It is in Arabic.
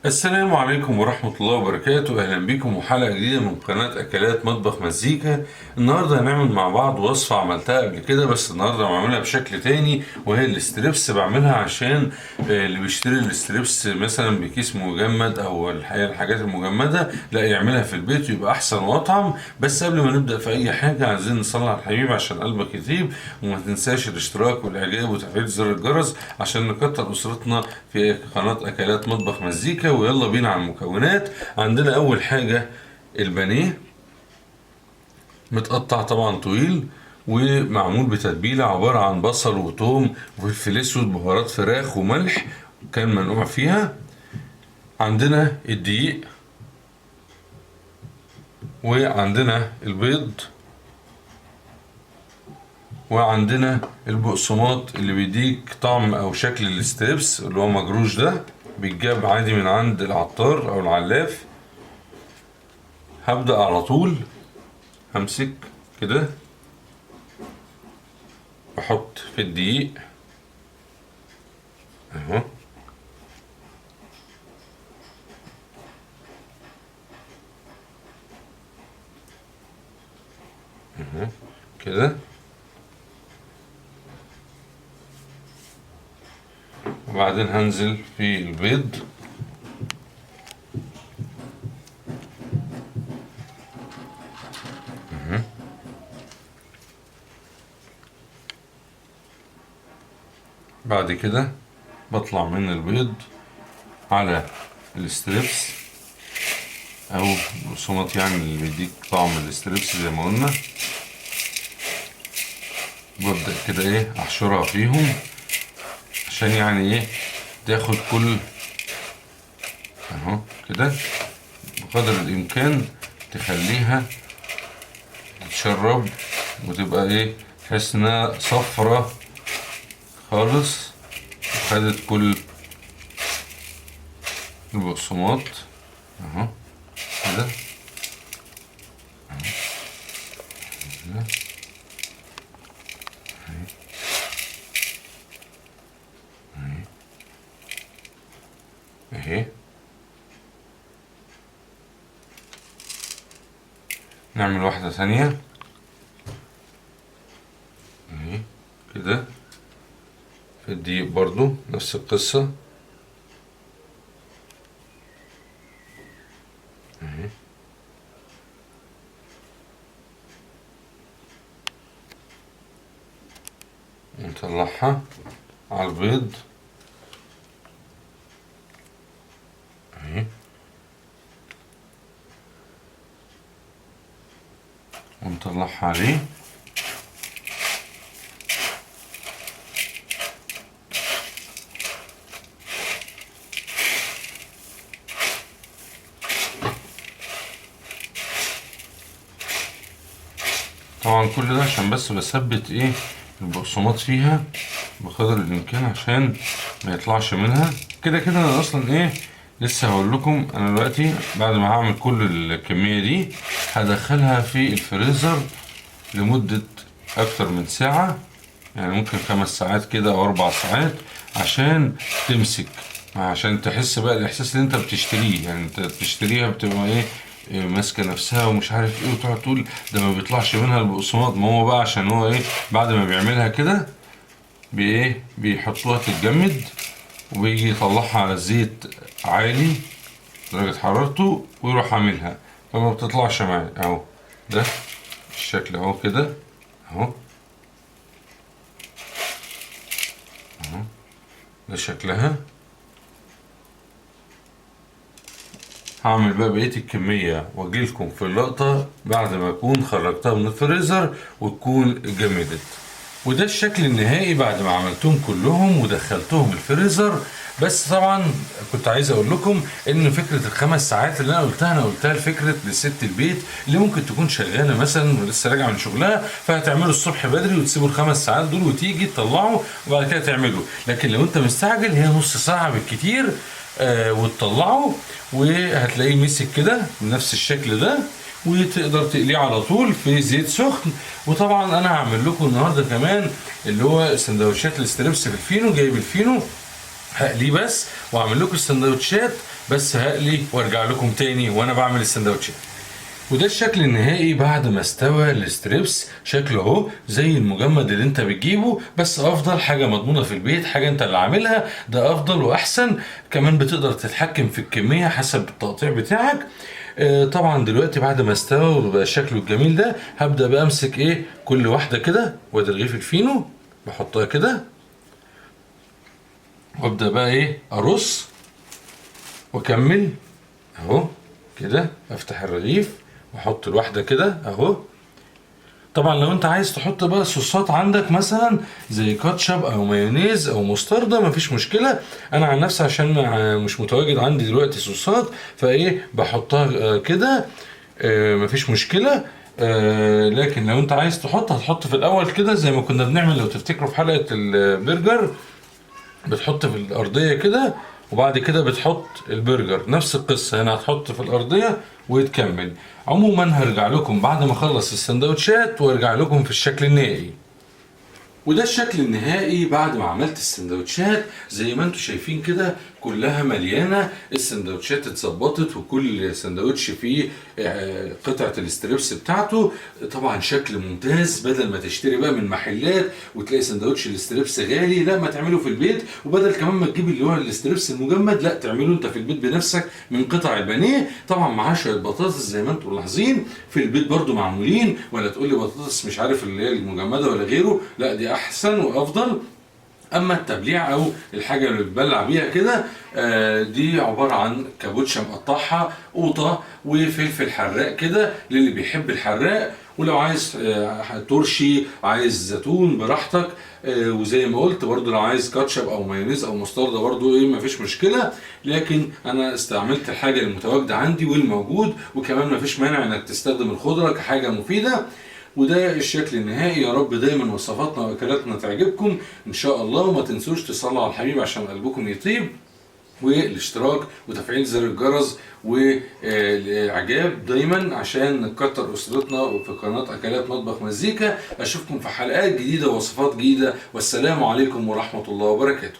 السلام عليكم ورحمة الله وبركاته. أهلا بكم وحلقة جديدة من قناة أكلات مطبخ مزيكا. النهاردة هنعمل مع بعض وصفة عملتها قبل كده، بس النهاردة بعملها بشكل تاني، وهي الاستريبس. بعملها عشان اللي بيشتري الاستريبس مثلا بكيس مجمد أو الحاجات المجمدة، لا يعملها في البيت يبقى أحسن وأطعم. بس قبل ما نبدأ في أي حاجة عايزين نصلي على الحبيب عشان قلبك يطيب، وما تنساش الاشتراك والإعجاب وتفعيل زر الجرس عشان نكتر أسرتنا في قناة أكلات مطبخ مزيكا. ويلا بينا على المكونات. عندنا أول حاجة البانيه، متقطع طبعا طويل ومعمول بتتبيلة عبارة عن بصل وثوم وفلفل اسود، بهارات فراخ وملح كان منقوع فيها. عندنا الدقيق، وعندنا البيض، وعندنا البقسماط اللي بيديك طعم او شكل الستريبس اللي هو مجروش، ده بيتجاب عادي من عند العطار او العلاف. هبدأ على طول، همسك كده واحط في الدقيق اهو، كده. وبعدين هنزل في البيض، بعد كده بطلع من البيض على الستريبس او البقسماط، يعني اللي بيديك طعم الستريبس زي ما قلنا. ببدأ كده ايه احشرها فيهم عشان يعني ايه تاخد كل اهو كده، بقدر الامكان تخليها تتشرب وتبقى ايه، تحس انها صفرة خالص وخدت كل البقسماط اهو كده كده اهي. نعمل واحدة ثانية اهي كده. في الدقيق برضو نفس القصة اهي، ونطلعها على البيض اهي، ونطلعها عليه. طبعا كل ده عشان بس بثبت ايه البقسماط فيها بقدر الامكان عشان ما يطلعش منها. كده كده انا اصلا ايه لسه هقول لكم. انا دلوقتي بعد ما هعمل كل الكمية دي هدخلها في الفريزر لمدة اكتر من ساعة، يعني ممكن 5 ساعات كده او 4 ساعات عشان تمسك، عشان تحس بقى الاحساس اللي انت بتشتريه. يعني انت بتشتريها بتبقى ايه ماسكه نفسها ومش عارف ايه، وتقعد تقول ده ما بيطلعش منها البقسماط. ما هو بقى عشان هو ايه بعد ما بيعملها كده بايه بيحطوها تتجمد، وبيجي يطلعها على زيت عالي درجة حرارته ويروح عاملها، فما بتطلعش معايا اهو. ده الشكل اهو كده اهو، ده شكلها. هعمل بقى بقية الكمية واجيلكم في اللقطة بعد ما اكون خرجتها من الفريزر وتكون جمدت. وده الشكل النهائي بعد ما عملتهم كلهم ودخلتهم الفريزر. بس طبعا كنت عايز اقول لكم ان فكره ال5 ساعات اللي انا قلتها لفكره لست البيت اللي ممكن تكون شغاله مثلا ولسه راجعه من شغلها، فهتعملوا الصبح بدري وتسيبوا ال5 ساعات دول وتيجي تطلعوا وبعد كده تعملوا. لكن لو انت مستعجل هي نص ساعه بالكتير وتطلعه، وهتلاقيه مسك كده بنفس الشكل ده، وتقدر تقليه على طول في زيت سخن. وطبعا انا هعمل لكم النهارده كمان اللي هو سندوتشات الستريبس في الفينو. جايب الفينو هقليه بس واعمل لكم السندوتشات، بس هقلي وارجع لكم تاني وانا بعمل السندوتشات. وده الشكل النهائي بعد ما استوى الستريبس. شكله اهو زي المجمد اللي انت بتجيبه، بس افضل حاجه مضمونه في البيت، حاجه انت اللي عاملها، ده افضل واحسن. كمان بتقدر تتحكم في الكميه حسب التقطيع بتاعك. طبعا دلوقتي بعد ما استوى وبقى شكله الجميل ده، هبدا بقى امسك ايه كل واحده كده، وادي رغيف الفينو بحطها كده، وابدا بقى ايه ارص واكمل اهو كده. افتح الرغيف واحط الواحده كده اهو. طبعا لو انت عايز تحط بقى صوصات عندك مثلا زي كاتشب او مايونيز او مستردة مفيش مشكله. انا عن نفسي عشان مش متواجد عندي دلوقتي صوصات، فايه بحطها كده مفيش مشكله. لكن لو انت عايز تحط هتحط في الاول كده زي ما كنا بنعمل لو تفتكروا في حلقه البرجر، بتحط في الارضيه كده وبعد كده بتحط البرجر. نفس القصه هنا، هتحط في الارضيه وتكمل. عموما هرجع لكم بعد ما اخلص السندوتشات وارجع لكم في الشكل النهائي. وده الشكل النهائي بعد ما عملت السندوتشات. زي ما انتم شايفين كده كلها مليانه، السندوتشات اتظبطت وكل سندوتش فيه قطعه الاستريبس بتاعته. طبعا شكل ممتاز، بدل ما تشتري بقى من محلات وتلاقي سندوتش الاستريبس غالي، لا ما تعمله في البيت. وبدل كمان ما تجيب اللي هو الاستريبس المجمد، لا تعمله انت في البيت بنفسك من قطع البانيه. طبعا معاه شويه بطاطس زي ما انتم ملاحظين في البيت برضو معمولين، ولا تقول لي بطاطس مش عارف اللي هي المجمده ولا غيره، لا دي احسن وافضل. اما التبليع او الحاجه اللي بتبلع بيها كده دي عباره عن كابوتشا مقطعها، قوطه وفلفل حراق كده للي بيحب الحراق. ولو عايز ترشي، عايز زيتون براحتك. وزي ما قلت برضو لو عايز كاتشب او مايونيز او مستردة برضو ايه مفيش مشكله. لكن انا استعملت الحاجه المتواجده عندي والموجود، وكمان مفيش مانع انك تستخدم الخضره كحاجه مفيده. وده الشكل النهائي. يا رب دايما وصفاتنا واكلاتنا تعجبكم ان شاء الله. وما تنسوش تصلوا على الحبيب عشان قلبكم يطيب، والاشتراك وتفعيل زر الجرس والاعجاب دايما عشان نكتر اسرتنا في قناه اكلات مطبخ مزيكا. اشوفكم في حلقات جديده ووصفات جديده، والسلام عليكم ورحمه الله وبركاته.